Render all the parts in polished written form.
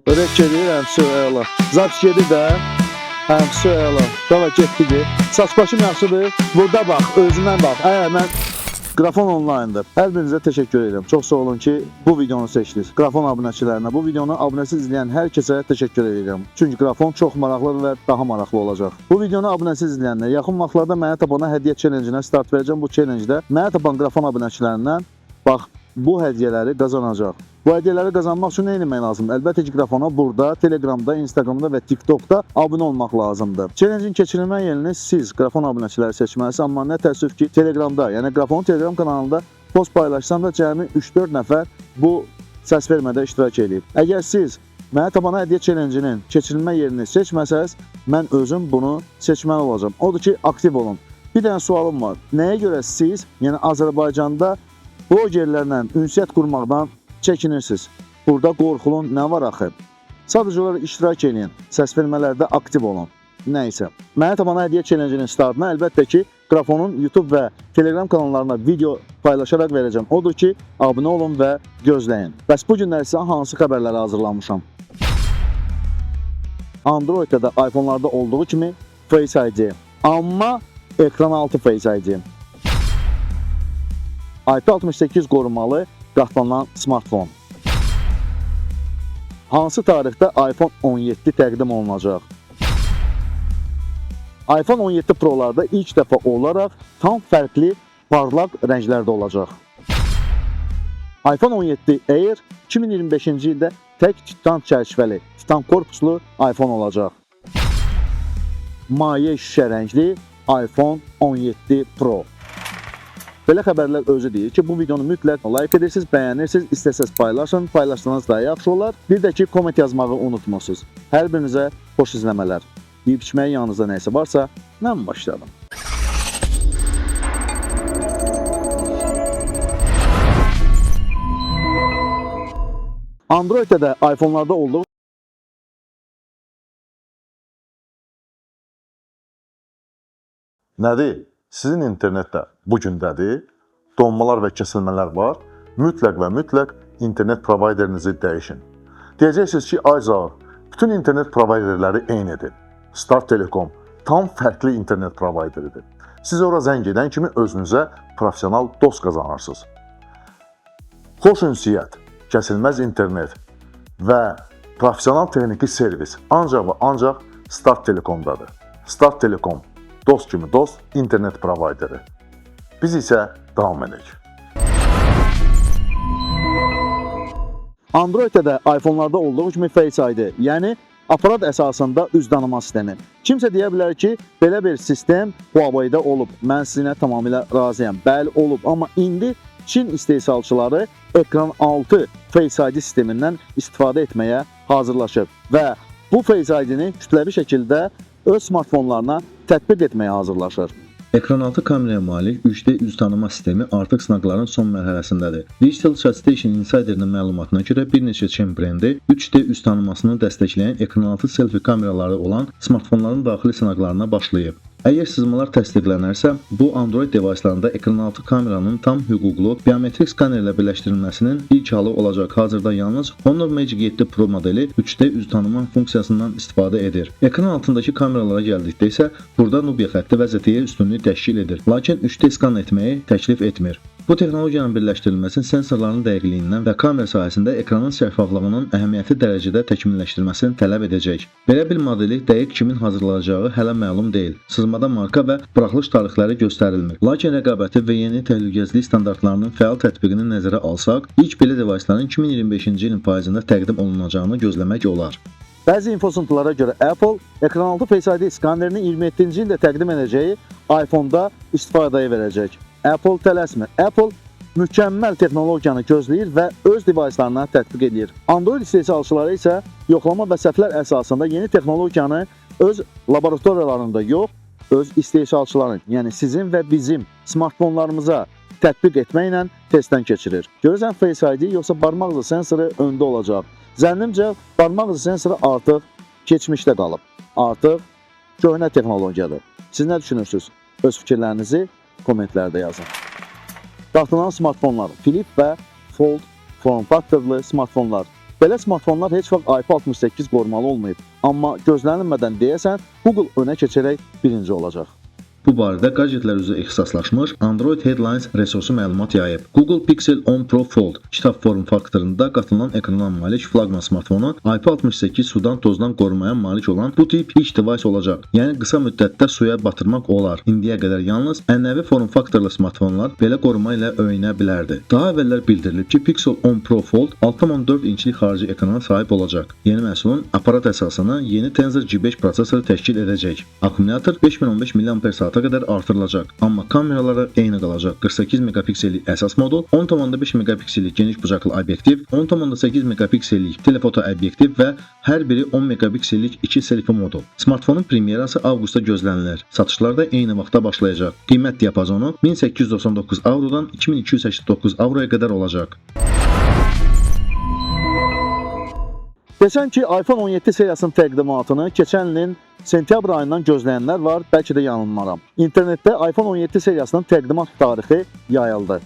Rek edir, əla. Zaps gedir də, əla. Dava getdi. Saç başım yaxşıdır. Burada bax, özündən bax. Mən Qrafon online'dır. Hər birinizə təşəkkür edirəm. Çox sağ olun ki, bu videonu seçdiniz. Qrafon abunəçilərinə, bu videonu abunəsiz izləyən hər kəsə təşəkkür edirəm. Çünki Qrafon çox maraqlı və daha maraqlı olacaq. Bu videonu abunəsiz izləyənlər, yaxın vaxtlarda mənə tapana hədiyyə challenge-nə start verəcəm. Bu challenge-də mənə tapan Qrafon abunəçilərindən bax, bu hədiyyələri qazanacaq. Bu hədiyyələri qazanmaq üçün nə etmək lazımdır? Əlbəttə ki, Qrafona burada, Telegramda, Instagramda və TikTokda abunə olmaq lazımdır. Challenge-in keçirilmə yerini siz Qrafon abunəçiləri seçməlisiniz, amma nə təəssüf ki, Telegramda, yəni Qrafonun Telegram kanalında post paylaşsam da cəmi 3-4 nəfər bu səs vermədə iştirak edib. Əgər siz mənə tapana hədiyyə challenge-inin keçirilmə yerini seçməsəz, mən özüm bunu seçməli olacağam. Odur ki, aktiv olun. Bir dənə sualım var. Nəyə görə siz, yəni Azərbaycanda blogerlərlə ünsiyyət qurmaqdan çəkinirsiniz? Burada qorxulun, nə var axı? Sadəcə olaraq iştirak edin, səs vermələrdə aktiv olun. Nəysə. Mənə tapana hədiyyə challenge-inin startına əlbəttə ki, Qrafonun YouTube və Telegram kanallarına video paylaşaraq verəcəm. Odur ki, abunə olun və gözləyin. Bəs bu günlər sizə hansı xəbərləri hazırlamışam? Androiddə də iPhone-larda olduğu kimi Face ID. Amma ekran altı Face ID. IP68 qorumalı qatlanan smartfon. Hansı tarixdə iPhone 17 təqdim olunacaq? iPhone 17 Pro-larda ilk dəfə olaraq tam fərqli parlaq rənglərdə olacaq. iPhone 17 Air 2025-ci ildə tək titan çərçivəli, titan korpuslu iPhone olacaq. Maye şüşə rəngli iPhone 17 Pro. Belə xəbərlər özü deyir ki, bu videonu mütləq like edirsiniz, bəyənirsiniz, istəsəz paylaşın, paylaşsanız daha yaxşı olar. Bir də ki, komment yazmağı unutmursunuz. Hər birinizə xoş izləmələr. Deyib içməyə yanınızda nəysə varsa, mən başladım. Androiddə də iPhone-larda olduğu Nədir? Sizin internetdə bu gündədir, donmalar və kəsilmələr var. Mütləq və mütləq internet provayderinizi dəyişin. Deyəcəksiniz ki, ay Zaur, bütün internet provayderləri eynidir. Start Telekom tam fərqli internet provayderidir. Siz ora zəng edən kimi özünüzə professional dost qazanırsınız. Xoş ünsiyyət, kəsilməz internet və professional texniki servis ancaq və ancaq Start Telekomdadır. Start Telekom dost kimi dost internet provayderi. Biz isə davam edək. Androiddə də iPhone-larda olduğu kimi Face ID, yəni aparat əsasında üz tanıma sistemi. Kimsə deyə bilər ki, belə bir sistem Huawei-də olub. Mən sizinlə tamamilə razıyam. Bəli, olub. Amma indi Çin istehsalçıları ekran altı Face ID sistemindən istifadə etməyə hazırlaşır və bu Face ID-ni kütləvi şəkildə öz smartfonlarına tətbiq etməyə hazırlaşır. Ekranaltı kameraya malik 3D üz tanıma sistemi artıq sınaqların son mərhələsindədir. Digital Station Insider'ın məlumatına görə bir neçə Çin brendi 3D üz tanımasını dəstəkləyən ekranaltı selfie kameraları olan smartfonların daxili sınaqlarına başlayıb. Əgər sızmalar təsdiqlənərsə, bu Android devicelarında ekranaltı kameranın tam hüquqlu biometrik skanerlə birləşdirilməsinin ilk halı olacaq. Hazırda yalnız Honor Magic 7 Pro modeli 3D üz tanıma funksiyasından istifadə edir. Ekran altındakı kameralara gəldikdə isə burada Nubia xətti vəziyyətiyə üstünlük təşkil edir. Lakin 3D skan etməyi təklif etmir. Bu texnologiyanın birləşdirilməsi sensorların dəqiqliyindən və kamera sayəsində ekranın şəffaflığının əhəmiyyətli dərəcədə təkmilləşdirilməsini tələb edəcək. Belə bir modeli dəqiq kimin hazırlayacağı hələ məlum deyil. Sızmada marka və buraxılış tarixləri göstərilmir. Lakin rəqabəti və yeni təhlükəsizlik standartlarının fəal tətbiqini nəzərə alsaq, ilk belə deviceların 2025-ci ilin payızında təqdim olunacağını gözləmək olar. Bəzi infosuntulara görə Apple ekranaltı Face ID skanerini 27-ci ildə təqdim edəcəyi iPhone-da istifadəyə verəcək. Apple tələsmir. Apple mükəmməl texnologiyanı gözləyir və öz devicelarına tətbiq edir. Android istehsalçıları isə yoxlama və səhvlər əsasında yeni texnologiyanı öz laboratoriyalarında yox, öz istehsalçıların, yəni sizin və bizim smartfonlarımıza tətbiq etməklə testdən keçirir. Görürsən Face ID yoxsa barmaq izi sensoru öndə olacaq. Zənnimcə barmaq izi sensoru artıq keçmişdə qalıb. Artıq köhnə texnologiyadır. Siz nə düşünürsünüz? Öz fikirlərinizi kommentlərdə yazın. Qatlanan smartfonlar, flip və fold form faktorlu smartfonlar Belə smartfonlar heç vaxt IP68 qorumalı olmayıb, amma gözlənilmədən deyəsən Google önə keçərək birinci olacaq. Bu barədə gadgetlər üzrə ixtisaslaşmış Android Headlines resursu məlumat yayıb. Google Pixel 10 Pro Fold kitab form faktorunda qatılınan ekrana malik flaqman smartfonu IP68 sudan tozdan qorumaya malik olan bu tip ilk device olacaq. Yəni qısa müddətdə suya batırmaq olar. İndiyə qədər yalnız ənənəvi form faktorlu smartfonlar belə qoruma ilə öyünə bilərdi. Daha əvvəllər bildirilib ki, Pixel 10 Pro Fold 6.4 inçlik xarici ekrana sahib olacaq. Yeni məhsulun aparat əsasını yeni Tensor G5 prosesoru təşkil edəcək. Akkumulyator 5015 mAh qədər artırılacaq, amma kameraları eyni qalacaq. 48 megapiksellik əsas modul, 10.5 megapiksellik geniş bucaqlı obyektiv, 10.8 megapiksellik telefoto obyektiv və hər biri 10 megapiksellik 2 selfie modul. Smartfonun premyerası avqustda gözlənilir. Satışlar da eyni vaxtda başlayacaq. Qiymət diapazonu 1899 avrodan 2289 avroya qədər olacaq. Desən ki, iPhone 17 seriyasının təqdimatını keçən ilin sentyabr ayından gözləyənlər var, bəlkə də yanılmaram. İnternetdə iPhone 17 seriyasının təqdimat tarixi yayıldı.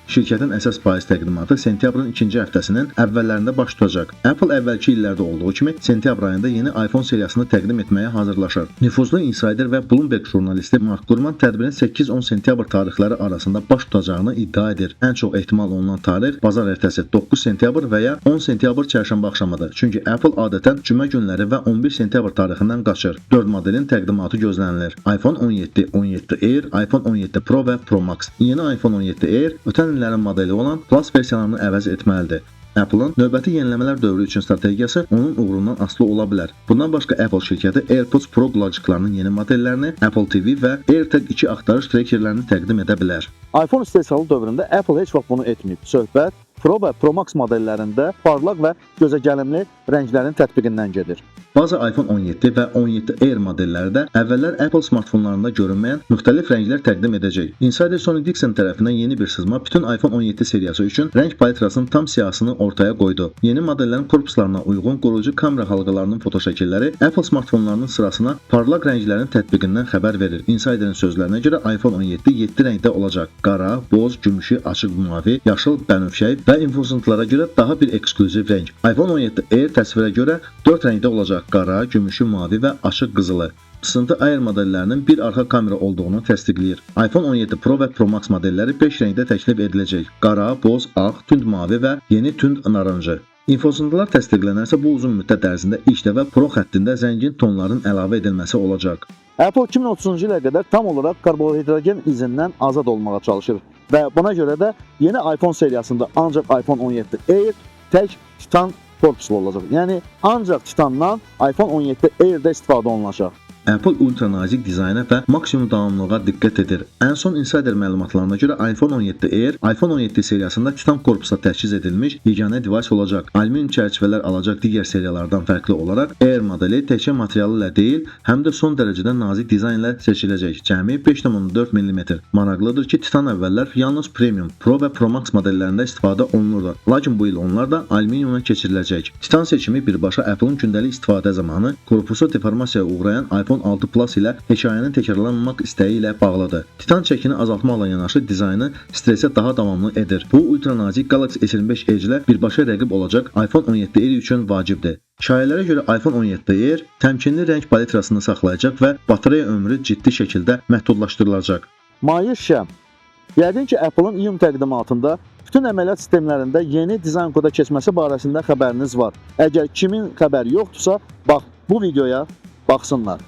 Şirkətin əsas payız təqdimatı sentyabrın ikinci həftəsinin əvvəllərində baş tutacaq. Apple əvvəlki illərdə olduğu kimi sentyabr ayında yeni iPhone seriyasını təqdim etməyə hazırlaşır. Nüfuzlu insider və Bloomberg jurnalisti Mark Gurman tədbirin 8-10 sentyabr tarixləri arasında baş tutacağını iddia edir. Ən çox ehtimal olunan tarix bazar ertəsi 9 sentyabr və ya 10 sentyabr çərşənbə axşamıdır. Çünki Apple adətən cümə günləri və 11 sentyabr tarixindən qaçır. 4 modelin təqdimatı gözlənilir. iPhone 17, 17 Air, iPhone 17 Pro və Pro Max. Yeni iPhone 17 Air ötən illərin modeli olan Plus versiyalarını əvəz etməlidir. Apple'ın növbəti yeniləmələr dövrü üçün strategiyası onun uğurundan asılı ola bilər. Bundan başqa Apple şirkəti AirPods Pro qulaqcıqlarının yeni modellərini, Apple TV və AirTag 2 axtarış trackerlərini təqdim edə bilər. iPhone istehsalı dövründə Apple heç vaxt bunu etməyib. Söhbət Pro və Pro Max modellərində parlaq və gözəgəlimli rənglərin tətbiqindən gedir. Bazı iPhone 17 və 17 Air modelləri də əvvəllər Apple smartfonlarında görünməyən müxtəlif rənglər təqdim edəcək. Insider Sony Dixon tərəfindən yeni bir sızma bütün iPhone 17 seriyası üçün rəng palitrasının tam siyahısını ortaya qoydu. Yeni modellərin korpuslarına uyğun qoruyucu kamera halqalarının fotoşəkilləri Apple smartfonlarının sırasına parlaq rənglərin tətbiqindən xəbər verir. Insider'in sözlərinə görə iPhone 17 7 rəngdə olacaq. Qara, boz, gümüşü, açıq mavi, yaşıl, bənövşəyi və infuzuntulara görə daha bir ekskluziv rəng. iPhone 17 Air təsvirə görə 4 rəngdə olacaq. Qara, gümüşü, mavi və açıq qızılı. Sınıfı Air modellərinin bir arxa kamera olduğunu təsdiqləyir. iPhone 17 Pro və Pro Max modelləri 5 rəngdə təklif ediləcək. Qara, boz, ağ, tünd mavi və yeni tünd narıncı. İnfozuntular təsdiqlənərsə bu uzun müddət ərzində ilk dəfə Pro xəttində zəngin tonların əlavə edilməsi olacaq. Apple 2030-cu ilə qədər tam olaraq karbohidrogen izindən azad olmağa çalışır və buna görə də yeni iPhone seriyasında ancaq iPhone 17 Air tək titan korpuslu olacaq. Yəni ancaq titandan iPhone 17 Air-də istifadə olunacaq. Apple ultra nazik dizayna və maksimum davamlılığa diqqət edir. Ən son insider məlumatlarına görə iPhone 17 Air, iPhone 17 seriyasında titan korpusa təchiz edilmiş yeganə device olacaq. Alüminium çərçivələr alacaq digər seriyalardan fərqli olaraq Air modeli təkcə materialı ilə deyil, həm də son dərəcədə nazik dizayn ilə seçiləcək. Cəmi 5.4 mm. Maraqlıdır ki, titan əvvəllər yalnız Premium, Pro və Pro Max modellərində istifadə olunurdu. Lakin bu il onlar da alüminiumla keçiriləcək. Titan seçimi birbaşa Apple'ın gündəlik istifadə zamanı korpusu deformasiyaya uğrayan iPhone 6 Plus ilə hekayənin təkrarlanmamaq istəyi ilə bağlıdır. Titan çəkini azaltmaqla yanaşı dizaynı stresə daha davamlı edir. Bu ultra nazik Galaxy S25 Edge ilə birbaşa rəqib olacaq iPhone 17 Air üçün vacibdir. Şayələrə görə iPhone 17 Air təmkinli rəng palitrasını saxlayacaq və batareya ömrü ciddi şəkildə məhdudlaşdırılacaq. Maye şəm. Yəqin ki, Apple'ın iyun təqdimatında bütün əməliyyat sistemlərində yeni dizayn koda keçməsi barəsində xəbəriniz var. Əgər kimin xəbəri yoxdursa, bax bu videoya baxsınlar.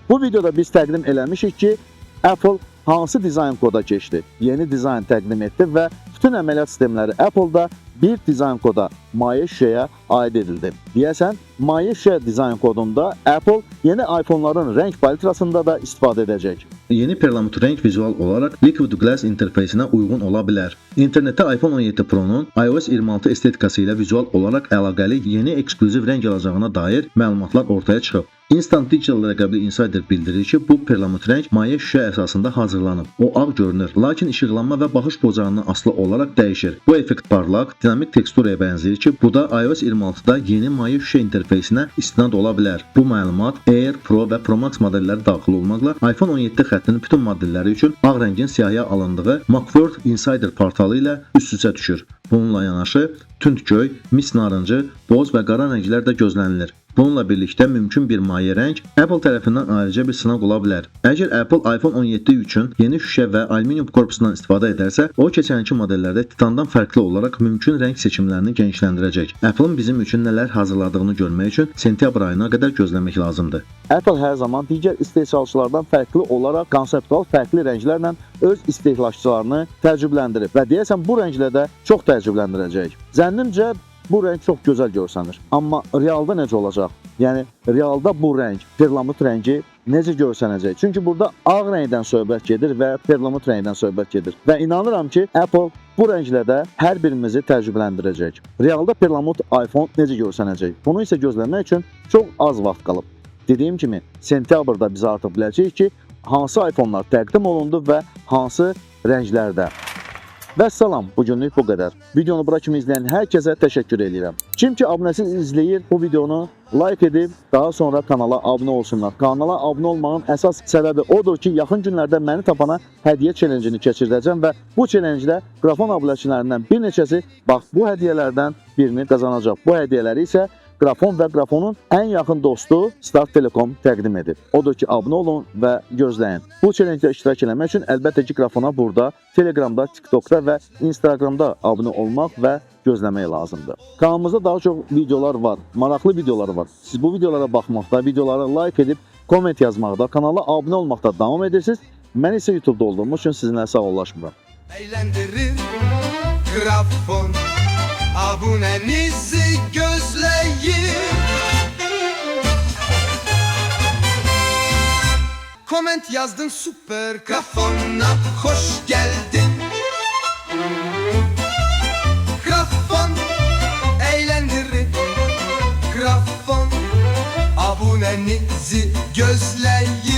Bu videoda biz təqdim eləmişik ki, Apple hansı dizayn koda keçdi, yeni dizayn təqdim etdi və bütün əməliyyat sistemləri Apple'da bir dizayn koda Maye şişəyə aid edildi. Deyəsən, Maye şişə dizayn kodunda Apple yeni iPhone'ların rəng palitrasında da istifadə edəcək. Yeni perlamutr rəng vizual olaraq Liquid Glass interfeysinə uyğun ola bilər. İnternetdə iPhone 17 Pro-nun iOS 26 estetikası ilə vizual olaraq əlaqəli yeni ekskluziv rəng alacağına dair məlumatlar ortaya çıxıb. Instant Digital rəqəbli insider bildirir ki, bu perlamutr rəng maye şüşə əsasında hazırlanıb. O ağ görünür, lakin işıqlanma və baxış pozağından asılı olaraq dəyişir. Bu effekt parlaq, dinamik teksturaya bənzəyir ki, bu da iOS 26-da yeni maye şüşə interfeysinə istinad ola bilər. Bu məlumat Air, Pro və Pro Max modelləri daxil olmaqla iPhone 17 xəttinin bütün modelləri üçün ağ rəngin siyahıya alındığı Macworld Insider portalı ilə üst-üstə düşür. Bununla yanaşı tünd göy, mis narıncı, boz və qara rənglər də gözlənilir. Bununla birlikdə mümkün bir maye rəng Apple tərəfindən ayrıca bir sınaq ola bilər. Əgər Apple iPhone 17 üçün yeni şüşə və alüminium korpusundan istifadə edərsə, o keçənki modellərdə titandan fərqli olaraq mümkün rəng seçimlərini genişləndirəcək. Apple'ın bizim üçün nələr hazırladığını görmək üçün sentyabr ayına qədər gözləmək lazımdır. Apple hər zaman digər istehsalçılardan fərqli olaraq konseptual fərqli rənglərlə öz istehlakçılarını təəccübləndirib və deyəsən bu rənglə də çox təəccübləndirəcək. Zənnimcə bu rəng çox gözəl görsənir. Amma realda necə olacaq? Yəni realda bu rəng, perlamut rəngi necə görsənəcək? Çünki burada ağ rəngdən söhbət gedir və perlamut rəngdən söhbət gedir. Və inanıram ki, Apple bu rənglə də hər birimizi təəccübləndirəcək. Realda perlamut iPhone necə görsənəcək? Bunu isə gözləmək üçün çox az vaxt qalıb. Dediyim kimi, sentyabrda biz artıq biləcəyik ki, hansı iPhone-lar təqdim olundu və hansı rənglərdə. Vəssalam, bugünlük bu qədər. Videonu bura kimi izləyən hər kəsə təşəkkür edirəm. Kim ki abunəsiz izləyir, bu videonu like edib, daha sonra kanala abunə olsunlar. Kanala abunə olmağın əsas səbəbi odur ki, yaxın günlərdə məni tapana hədiyyə challenge-ini keçirdəcəm və bu challenge-də qrafon abunəçilərindən bir neçəsi bax bu hədiyyələrdən birini qazanacaq. Bu hədiyyələri isə Qrafon və Qrafonun ən yaxın dostu Start Telekom təqdim edib. Odur ki, abunə olun və gözləyin. Bu challenge-də iştirak etmək üçün əlbəttə ki, Qrafona burada, Telegramda, TikTokda və Instagramda abunə olmaq və gözləmək lazımdır. Kanalımızda daha çox videolar var, maraqlı videolar var. Siz bu videolara baxmaqda, videolara like edib, komment yazmaqda, kanala abunə olmaqda davam edirsiniz. Mən isə YouTube-da olduğum üçün sizinlə sağollaşmıram. Eğlendirir Grafon, abunenizi gözleyin. Comment yazdın süper Grafon'a hoş geldin. Grafon eğlendirir Grafon, abunenizi gözleyin.